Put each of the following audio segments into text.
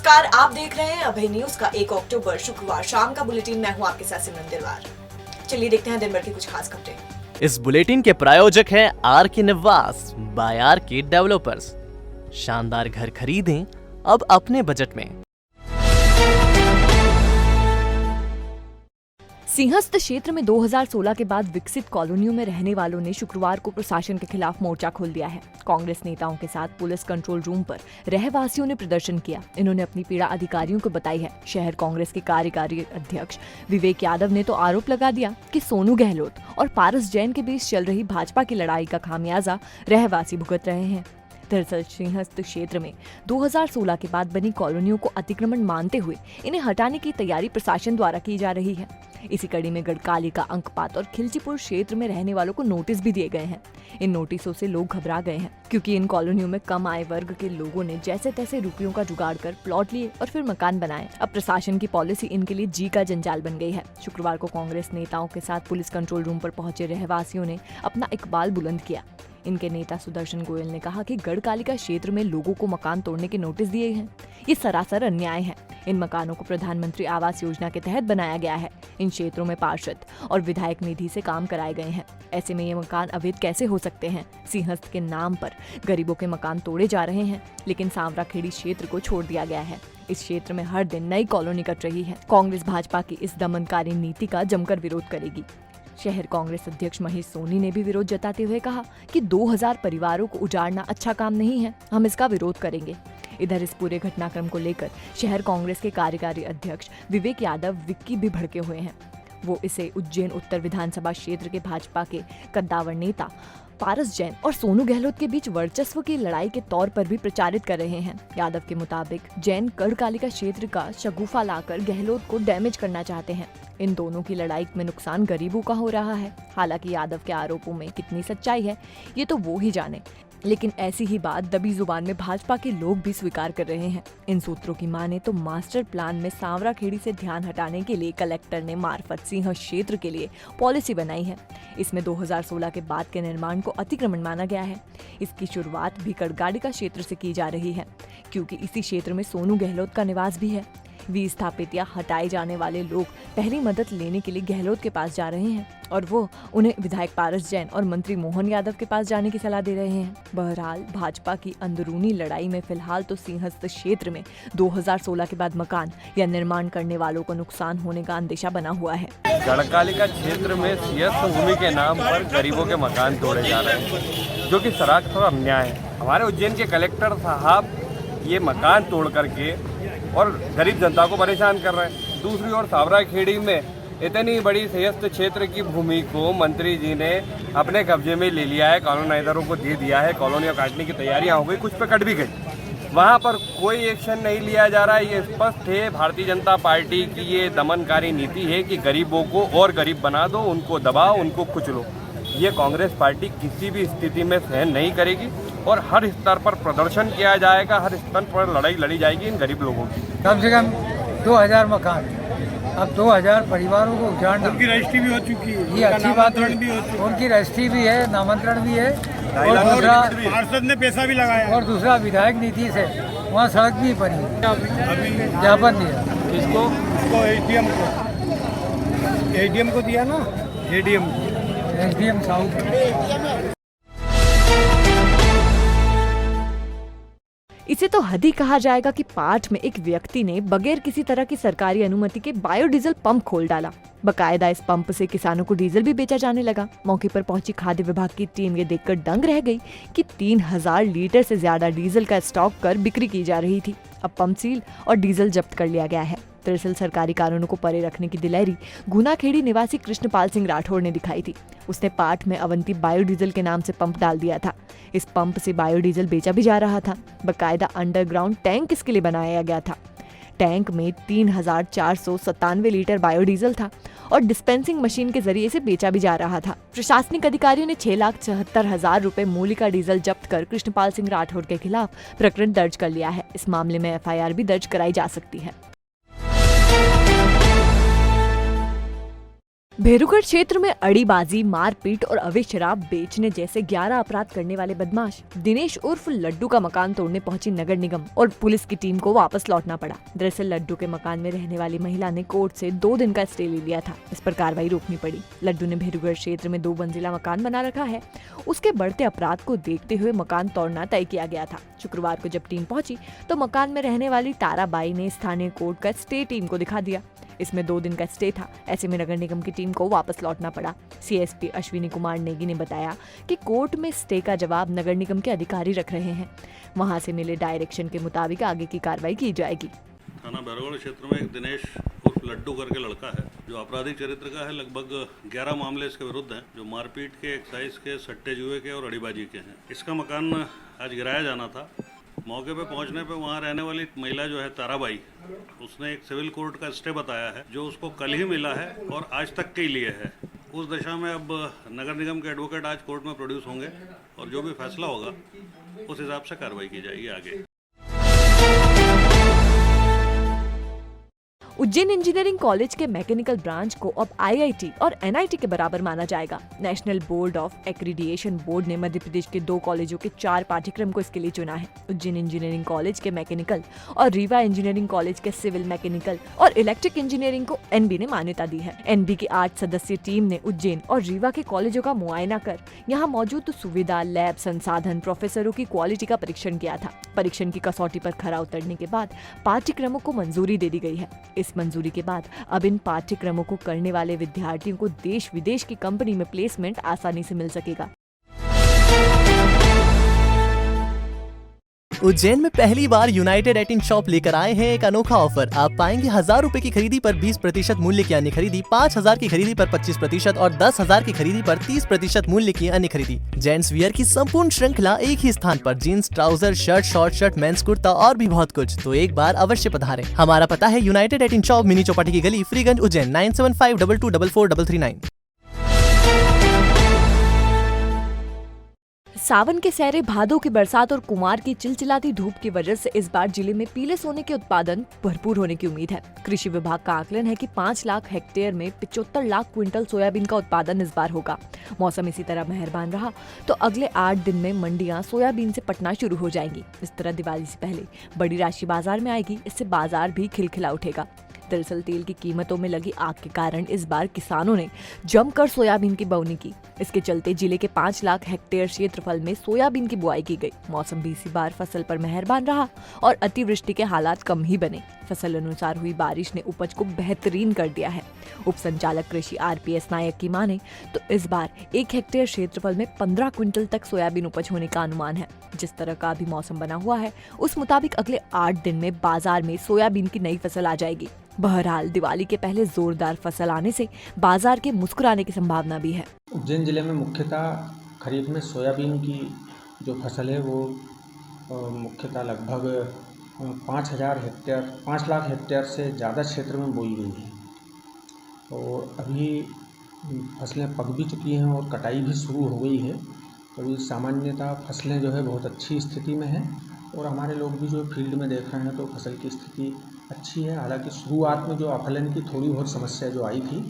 नमस्कार, आप देख रहे हैं अभय न्यूज का 1 अक्टूबर शुक्रवार शाम का बुलेटिन। मैं हूं आपके साथ सिमरन दिलवार। चलिए देखते हैं दिन भर की कुछ खास खबरें। इस बुलेटिन के प्रायोजक हैं आर के निवास बाय आर के डेवलपर्स। शानदार घर खरीदें अब अपने बजट में। सिंहस्थ क्षेत्र में 2016 के बाद विकसित कॉलोनियों में रहने वालों ने शुक्रवार को प्रशासन के खिलाफ मोर्चा खोल दिया है। कांग्रेस नेताओं के साथ पुलिस कंट्रोल रूम पर रहवासियों ने प्रदर्शन किया। इन्होंने अपनी पीड़ा अधिकारियों को बताई है। शहर कांग्रेस के कार्यकारी अध्यक्ष विवेक यादव ने तो आरोप लगा दिया कि सोनू गहलोत और पारस जैन के बीच चल रही भाजपा की लड़ाई का खामियाजा रहवासी भुगत रहे हैं। दरअसल सिंहस्थ क्षेत्र में 2016 के बाद बनी कॉलोनियों को अतिक्रमण मानते हुए इन्हें हटाने की तैयारी प्रशासन द्वारा की जा रही है। इसी कड़ी में गढ़कालिका, अंकपात और खिलचीपुर क्षेत्र में रहने वालों को नोटिस भी दिए गए हैं। इन नोटिसों से लोग घबरा गए हैं क्योंकि इन कॉलोनियों में कम आय वर्ग के लोगों ने जैसे तैसे रुपयों का जुगाड़ कर प्लॉट लिए और फिर मकान बनाए। अब प्रशासन की पॉलिसी इनके लिए जी का जंजाल बन गई है। शुक्रवार को कांग्रेस नेताओं के साथ पुलिस कंट्रोल रूम पर पहुंचे रहवासियों ने अपना इकबाल बुलंद किया। इनके नेता सुदर्शन गोयल ने कहा कि गढ़कालिका क्षेत्र में लोगों को मकान तोड़ने के नोटिस दिए हैं। ये सरासर अन्याय है। इन मकानों को प्रधानमंत्री आवास योजना के तहत बनाया गया है। इन क्षेत्रों में पार्षद और विधायक निधि से काम कराए गए हैं। ऐसे में ये मकान अवैध कैसे हो सकते हैं? सिंहस्थ के नाम पर गरीबों के मकान तोड़े जा रहे हैं, लेकिन सांवराखेड़ी क्षेत्र को छोड़ दिया गया है। इस क्षेत्र में हर दिन नई कॉलोनी कट रही है। कांग्रेस भाजपा की इस दमनकारी नीति का जमकर विरोध करेगी। शहर कांग्रेस अध्यक्ष महेश सोनी ने भी विरोध जताते हुए कहा कि 2000 परिवारों को उजाड़ना अच्छा काम नहीं है, हम इसका विरोध करेंगे। इधर इस पूरे घटनाक्रम को लेकर शहर कांग्रेस के कार्यकारी अध्यक्ष विवेक यादव विक्की भी भड़के हुए हैं। वो इसे उज्जैन उत्तर विधानसभा क्षेत्र के भाजपा के कद्दावर नेता पारस जैन और सोनू गहलोत के बीच वर्चस्व की लड़ाई के तौर पर भी प्रचारित कर रहे हैं। यादव के मुताबिक जैन गढ़कालिका क्षेत्र का शगुफा लाकर गहलोत को डैमेज करना चाहते हैं। इन दोनों की लड़ाई में नुकसान गरीबों का हो रहा है। हालांकि यादव के आरोपों में कितनी सच्चाई है ये तो वो ही जाने, लेकिन ऐसी ही बात दबी जुबान में भाजपा के लोग भी स्वीकार कर रहे हैं। इन सूत्रों की माने तो मास्टर प्लान में सांवराखेड़ी से ध्यान हटाने के लिए कलेक्टर ने मार्फत सिंह क्षेत्र के लिए पॉलिसी बनाई है। इसमें 2016 के बाद के निर्माण को अतिक्रमण माना गया है। इसकी शुरुआत भी गढ़कालिका क्षेत्र से की जा रही है क्योंकि इसी क्षेत्र में सोनू गहलोत का निवास भी है। विस्थापित या हटाए जाने वाले लोग पहली मदद लेने के लिए गहलोत के पास जा रहे हैं और वो उन्हें विधायक पारस जैन और मंत्री मोहन यादव के पास जाने की सलाह दे रहे हैं। बहरहाल भाजपा की अंदरूनी लड़ाई में फिलहाल तो सिंहस्थ क्षेत्र में 2016 के बाद मकान या निर्माण करने वालों को नुकसान होने का अंदेशा बना हुआ है। गढ़कालिका क्षेत्र में सिंहस्थ भूमि के नाम पर गरीबों के मकान तोड़े जा रहे हैं, जो कि सरासर अन्याय है। हमारे उज्जैन के कलेक्टर साहब ये मकान तोड़ करके और गरीब जनता को परेशान कर रहे हैं। दूसरी ओर सांवराखेड़ी में इतनी बड़ी सिंहस्थ क्षेत्र की भूमि को मंत्री जी ने अपने कब्जे में ले लिया है, कॉलोनाइजरों को दे दिया है। कॉलोनियां काटने की तैयारियां हो गई, कुछ पे कट भी गई। वहां पर कोई एक्शन नहीं लिया जा रहा है। ये स्पष्ट है भारतीय जनता पार्टी की ये दमनकारी नीति है कि गरीबों को और गरीब बना दो, उनको दबाओ, उनको कुचलो। ये कांग्रेस पार्टी किसी भी स्थिति में सहन नहीं करेगी और हर स्तर पर प्रदर्शन किया जाएगा, हर स्तर पर लड़ाई लड़ी जाएगी इन गरीब लोगों की। कम से कम 2000 मकान, अब 2000 परिवारों को उजाड़ना, उनकी रजिस्ट्री भी हो चुकी है, ये अच्छी बात है। भी हो चुकी है। उनकी रजिस्ट्री भी है, नामांतरण भी है और दूसरा पार्षद ने पैसा भी लगाया और दूसरा विधायक नीति से वहाँ सड़क भी बनी, ज्ञापन दिया। इसको एडीएम को दिया ना, एडीएम एसडीएम साउथ। इसे तो हद ही कहा जाएगा कि पाठ में एक व्यक्ति ने बगैर किसी तरह की सरकारी अनुमति के बायोडीजल पंप खोल डाला। बकायदा इस पंप से किसानों को डीजल भी बेचा जाने लगा। मौके पर पहुंची खाद्य विभाग की टीम ये देखकर दंग रह गई कि 3000 लीटर से ज्यादा डीजल का स्टॉक कर बिक्री की जा रही थी। अब पंप सील और डीजल जब्त कर लिया गया है। दरअसल सरकारी कानूनों को परे रखने की दिलेरी गुनाखेड़ी निवासी कृष्णपाल सिंह राठौड़ ने दिखाई थी। उसने पाठ में अवंती बायोडीजल के नाम से पंप डाल दिया था। इस पंप से बायोडीजल बेचा भी जा रहा था। बकायदा अंडरग्राउंड टैंक इसके लिए बनाया गया था। टैंक में 3497 लीटर बायोडीजल था और डिस्पेंसिंग मशीन के जरिए इसे बेचा भी जा रहा था। प्रशासनिक अधिकारियों ने 6,74,000 रुपए मूल्य का डीजल जब्त कर कृष्णपाल सिंह राठौड़ के खिलाफ प्रकरण दर्ज कर लिया है। इस मामले में एफआईआर भी दर्ज कराई जा सकती है। भेरूगढ़ क्षेत्र में अड़ीबाजी, मारपीट और अवैध शराब बेचने जैसे 11 अपराध करने वाले बदमाश दिनेश उर्फ लड्डू का मकान तोड़ने पहुंची नगर निगम और पुलिस की टीम को वापस लौटना पड़ा। दरअसल लड्डू के मकान में रहने वाली महिला ने कोर्ट से 2 दिन का स्टे ले लिया था, इस पर कार्रवाई रोकनी पड़ी। लड्डू ने भेरूगढ़ क्षेत्र में 2 मंजिला मकान बना रखा है। उसके बढ़ते अपराध को देखते हुए मकान तोड़ना तय किया गया था। शुक्रवार को जब टीम पहुंची तो मकान में रहने वाली ताराबाई ने स्थानीय कोर्ट का स्टे टीम को दिखा दिया। इसमें 2 दिन का स्टे था, ऐसे में नगर निगम की टीम को वापस लौटना पड़ा। सीएसपी अश्विनी कुमार नेगी ने बताया कि कोर्ट में स्टे का जवाब नगर निगम के अधिकारी रख रहे हैं। वहां से मिले डायरेक्शन के मुताबिक आगे की कार्रवाई की जाएगी। थाना बैरगढ़ क्षेत्र में एक दिनेश उर्फ लड्डू करके लड़का है जो आपराधिक चरित्र का है। लगभग 11 मामले इसके विरुद्ध हैं जो मारपीट के, एक्साइज के, सट्टे जुए के और अड़ीबाजी के हैं। इसका मकान आज गिराया जाना था। मौके पे पहुंचने पे वहाँ रहने वाली महिला जो है ताराबाई, उसने एक सिविल कोर्ट का स्टे बताया है जो उसको कल ही मिला है और आज तक के लिए है। उस दशा में अब नगर निगम के एडवोकेट आज कोर्ट में प्रोड्यूस होंगे और जो भी फैसला होगा उस हिसाब से कार्रवाई की जाएगी आगे। उज्जैन इंजीनियरिंग कॉलेज के मैकेनिकल ब्रांच को अब आईआईटी और एनआईटी के बराबर माना जाएगा। National board of accreditation board ने मध्य प्रदेश के 2 कॉलेजों के 4 पाठ्यक्रम को इसके लिए चुना है। उज्जैन इंजीनियरिंग कॉलेज के मैकेनिकल और रीवा इंजीनियरिंग कॉलेज के सिविल मैकेनिकल और इलेक्ट्रिक इंजीनियरिंग को एनबी ने मान्यता दी है। एनबी की 8 सदस्यीय टीम ने उज्जैन और रीवा के कॉलेजों का मुआयना कर यहाँ मौजूद सुविधा, लैब, संसाधन, प्रोफेसरों की क्वालिटी का परीक्षण किया था। परीक्षण की कसौटी पर खरा उतरने के बाद पाठ्यक्रमों को मंजूरी दे दी गई है। इस मंजूरी के बाद अब इन पाठ्यक्रमों को करने वाले विद्यार्थियों को देश विदेश की कंपनी में प्लेसमेंट आसानी से मिल सकेगा। उज्जैन में पहली बार यूनाइटेड 18 शॉप लेकर आए हैं एक अनोखा ऑफर। आप पाएंगे 1000 रुपए की खरीदी पर 20% मूल्य की अन्य खरीदी, 5000 की खरीदी पर 25% और 10,000 की खरीदी पर 30% मूल्य की अन्य खरीदी। जेंट्स वियर की संपूर्ण श्रृंखला एक ही स्थान पर। Jeans, trouser, shirt, short shirt, men's kurta और भी बहुत कुछ। तो एक बार अवश्य पधारें। हमारा पता है यूनाइटेड 18 शॉप, मिनी चौपाटी की गली, फ्रीगंज, उज्जैन 9752244339। सावन के सहरे, भादों की बरसात और कुमार की चिलचिलाती धूप की वजह से इस बार जिले में पीले सोने के उत्पादन भरपूर होने की उम्मीद है। कृषि विभाग का आकलन है कि 5 लाख हेक्टेयर में 75 लाख क्विंटल सोयाबीन का उत्पादन इस बार होगा। मौसम इसी तरह मेहरबान रहा तो अगले 8 दिन में मंडियां सोयाबीन से पटना शुरू हो जाएंगी। इस तरह दिवाली से पहले बड़ी राशि बाजार में आएगी, इससे बाजार भी खिलखिला उठेगा। दरअसल तेल की कीमतों में लगी आग के कारण इस बार किसानों ने जमकर सोयाबीन की बोनी की। इसके चलते जिले के 5 लाख हेक्टेयर क्षेत्रफल में सोयाबीन की बुआई की गई। मौसम भी इसी बार फसल पर मेहरबान रहा और अतिवृष्टि के हालात कम ही बने। फसल अनुसार हुई बारिश ने उपज को बेहतरीन कर दिया है। उप संचालक कृषि आरपीएस नायक की माने तो इस बार 1 हेक्टेयर क्षेत्रफल में 15 क्विंटल तक सोयाबीन उपज होने का अनुमान है। जिस तरह का अभी मौसम बना हुआ है उस मुताबिक अगले 8 दिन में बाजार में सोयाबीन की नई फसल आ जाएगी। बहरहाल दिवाली के पहले जोरदार फसल आने से बाजार के मुस्कुराने की संभावना भी है। उज्जैन जिले में मुख्यतः खरीफ में सोयाबीन की जो फसल है वो मुख्यतः लगभग 5 लाख हेक्टेयर से ज़्यादा क्षेत्र में बोई गई है। और अभी फसलें पक भी चुकी हैं और कटाई भी शुरू हो गई है। तो अभी सामान्यतः फसलें जो है बहुत अच्छी स्थिति में हैं और हमारे लोग भी जो फील्ड में देख रहे हैं तो फसल की स्थिति अच्छी है। हालांकि शुरुआत में जो अफलन की थोड़ी बहुत समस्या जो आई थी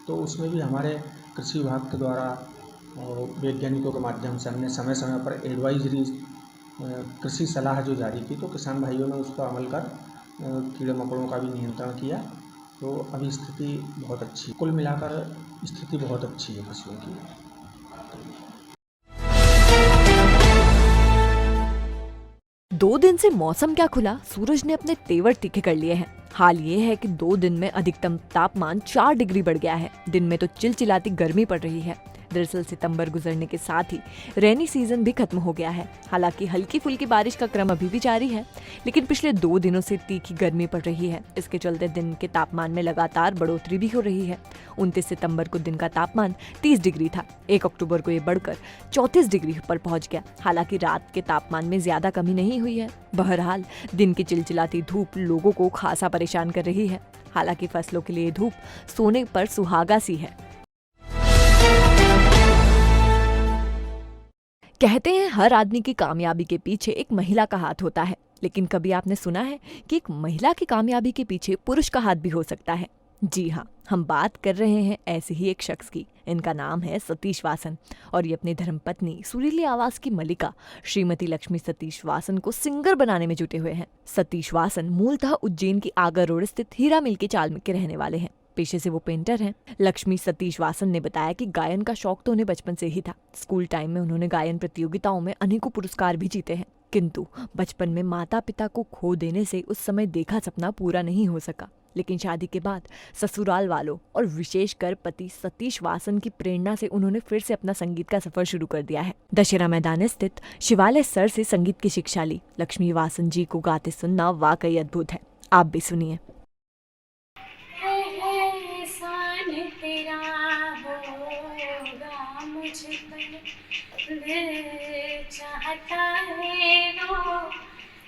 तो उसमें भी हमारे कृषि विभाग के द्वारा और वैज्ञानिकों के माध्यम से हमने समय समय पर एडवाइजरी कृषि सलाह जो जारी की तो किसान भाइयों ने उसका अमल कर कीड़े मकोड़ों का भी नियंत्रण किया। तो अभी स्थिति बहुत अच्छी, कुल मिलाकर स्थिति बहुत अच्छी है फसलों की। 2 दिन से मौसम क्या खुला, सूरज ने अपने तेवर तीखे कर लिए हैं। हाल ये है कि 2 दिन में अधिकतम तापमान 4 डिग्री बढ़ गया है। दिन में तो चिलचिलाती गर्मी पड़ रही है। दरअसल सितंबर गुजरने के साथ ही रेनी सीजन भी खत्म हो गया है। हालांकि हल्की फुल्की बारिश का क्रम अभी भी जारी है, लेकिन पिछले 2 दिनों से तीखी गर्मी पड़ रही है। इसके चलते दिन के तापमान में लगातार बढ़ोतरी भी हो रही है। 29 सितंबर को दिन का तापमान 30 डिग्री था। 1 अक्टूबर को ये बढ़कर 34 डिग्री पर पहुंच गया। हालांकि रात के तापमान में ज्यादा कमी नहीं हुई है। बहरहाल दिन की चिलचिलाती धूप लोगों को खासा परेशान कर रही है। हालांकि फसलों के लिए धूप सोने पर सुहागा सी है। कहते हैं हर आदमी की कामयाबी के पीछे एक महिला का हाथ होता है, लेकिन कभी आपने सुना है कि एक महिला की कामयाबी के पीछे पुरुष का हाथ भी हो सकता है? जी हाँ, हम बात कर रहे हैं ऐसे ही एक शख्स की। इनका नाम है सतीश वासन और ये अपनी धर्मपत्नी सुरीली आवाज की मलिका श्रीमती लक्ष्मी सतीश वासन को सिंगर बनाने में जुटे हुए हैं। सतीश वासन मूलतः उज्जैन की आगर रोड स्थित हीरा मिल के चाल के रहने वाले हैं। पेशे से वो पेंटर हैं। लक्ष्मी सतीश वासन ने बताया कि गायन का शौक तो उन्हें बचपन से ही था। स्कूल टाइम में उन्होंने गायन प्रतियोगिताओं में अनेकों पुरस्कार भी जीते हैं, किंतु बचपन में माता पिता को खो देने से उस समय देखा सपना पूरा नहीं हो सका। लेकिन शादी के बाद ससुराल वालों और विशेषकर पति सतीश वासन की प्रेरणा से उन्होंने फिर से अपना संगीत का सफर शुरू कर दिया है। दशहरा मैदान स्थित शिवालय सर से संगीत की शिक्षा ली। लक्ष्मी वासन जी को गाते सुनना वाकई अद्भुत है। आप भी सुनिए। चाहता है वो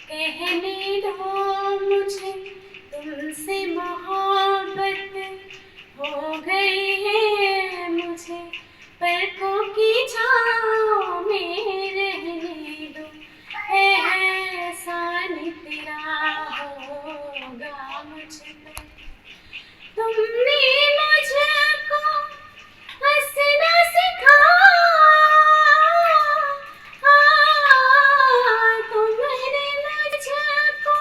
कहने दो मुझे, तुमसे मोहब्बत हो गई है मुझे, पलकों की छाँव में रहने दो, एहसान तेरा होगा मुझ पर। तुमने मुझको हंसना सिखाया, तुमने मुझको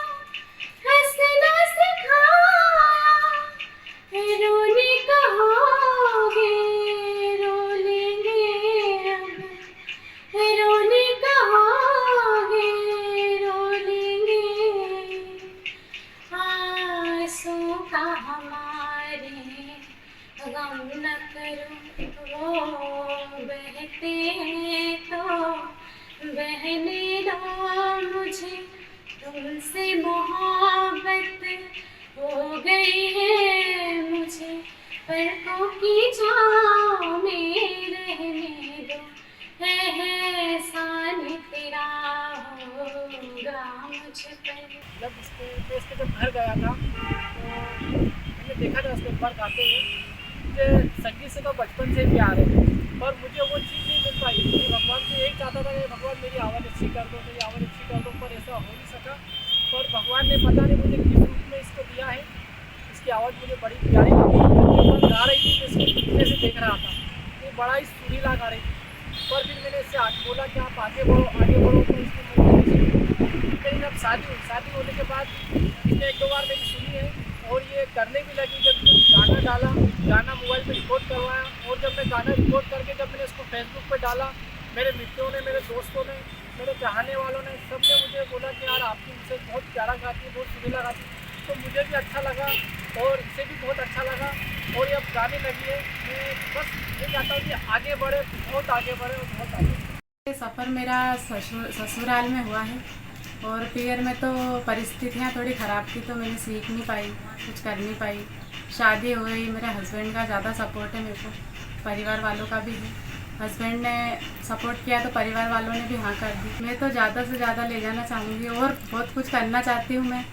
हंसना सिखाया, रोने कहोगे रो लेंगे अब, रोने कहोगे रो लेंगे, आंसू का हमारे गम न करो, वो बहते हैं तो बहने दो मुझे, तुमसे मोहब्बत हो गई है मुझे, पलकों की छाँव में रहने दो, एहसान तेरा होगा मुझ पर। जब इसके जब घर गया था तो मैंने देखा था उसको एक बार गाते हुए। मुझे संगीत से तो बचपन से प्यार है, पर मुझे वो चीज़ नहीं मिल पाई। मैं भगवान से यही चाहता था कि भगवान मेरी आवाज़ अच्छी कर दो, मेरी आवाज़ अच्छी कर दो, पर ऐसा हो नहीं सका। पर भगवान ने पता नहीं मुझे किस रूप में इसको दिया है। इसकी आवाज़ मुझे बड़ी प्यारी लगी। जब गा रही थी तो इसको पीछे से देख रहा था, ये बड़ा ही सुरीला गा रही थी। पर फिर मैंने इससे आज बोला कि आप आगे बढ़ो तो इसकी मेरी जब शादी होने के बाद इसने एक दो बार मेरी सुनी है और ये करने भी लगी। जब गाना डाला, गाना मोबाइल पे रिकॉर्ड करवाया और जब मैं गाना रिकॉर्ड करके जब मैंने इसको फेसबुक पे डाला, मेरे मित्रों ने, मेरे दोस्तों ने, मेरे चाहने वालों ने, सब ने मुझे बोला कि यार आपकी मुझसे बहुत प्यारा गाती है, बहुत सुरीला गाती है। तो मुझे भी अच्छा लगा और इसे भी बहुत अच्छा लगा और ये अब गाने लगी है। मैं बस ये चाहता हूँ कि आगे बढ़े, बहुत आगे बढ़े और बहुत आगे। सफ़र मेरा ससुराल में हुआ है और फिर में तो परिस्थितियाँ थोड़ी ख़राब थी, तो मैंने सीख नहीं पाई, कुछ कर नहीं पाई। शादी हो गई, मेरे हस्बैंड का ज़्यादा सपोर्ट है मेरे को, परिवार वालों का भी है। हस्बैंड ने सपोर्ट किया तो परिवार वालों ने भी हाँ कर दी। मैं तो ज़्यादा से ज़्यादा ले जाना चाहूँगी और बहुत कुछ करना चाहती हूँ मैं,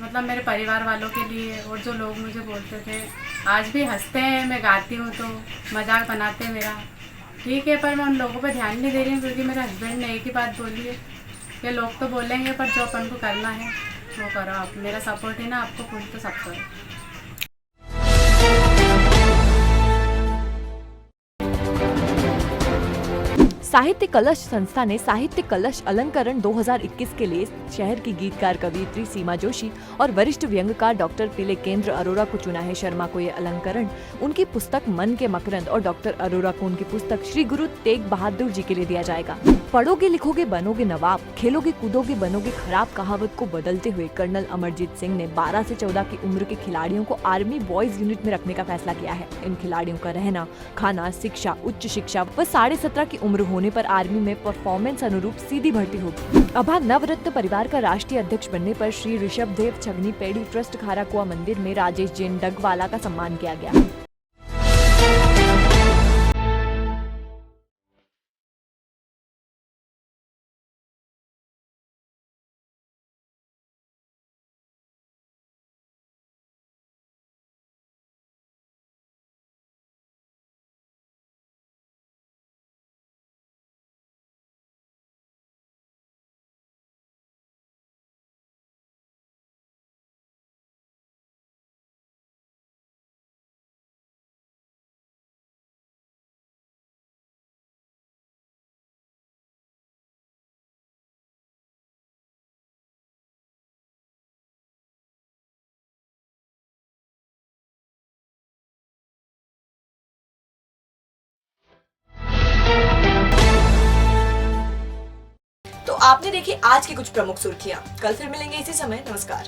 मतलब मेरे परिवार वालों के लिए। और जो लोग मुझे बोलते थे, आज भी हंसते हैं मैं गाती हूँ तो मजाक बनाते हैं मेरा, ठीक है, पर मैं उन लोगों पर ध्यान नहीं दे रही हूँ क्योंकि मेरे हस्बैंड ने एक ही बात बोली है कि लोग तो बोलेंगे पर जो अपन को करना है वो करो आप। मेरा सपोर्ट है ना आपको फुल, तो सब करो। साहित्य कलश संस्था ने साहित्य कलश अलंकरण 2021 के लिए शहर की गीतकार कवयित्री सीमा जोशी और वरिष्ठ व्यंग्यकार डॉक्टर तिलेकेंद्र अरोरा को चुना है। शर्मा को ये अलंकरण उनकी पुस्तक मन के मकरंद और डॉक्टर अरोरा को उनकी पुस्तक श्री गुरु तेग बहादुर जी के लिए दिया जाएगा। पढ़ोगे लिखोगे बनोगे नवाब, खेलोगे कूदोगे बनोगे खराब कहावत को बदलते हुए कर्नल अमरजीत सिंह ने 12 से 14 की उम्र के खिलाड़ियों को आर्मी बॉयज यूनिट में रखने का फैसला किया है। इन खिलाड़ियों का रहना, खाना, शिक्षा, उच्च शिक्षा व 17.5 की उम्र होने पर आर्मी में परफॉर्मेंस अनुरूप सीधी भर्ती होगी। अभा नवरत्न परिवार का राष्ट्रीय अध्यक्ष बनने पर श्री ऋषभदेव छगनी पेड़ी ट्रस्ट खाराकुआ मंदिर में राजेश जैन डगवाला का सम्मान किया गया। आपने देखी आज की कुछ प्रमुख सुर्खियां। कल फिर मिलेंगे इसी समय। नमस्कार।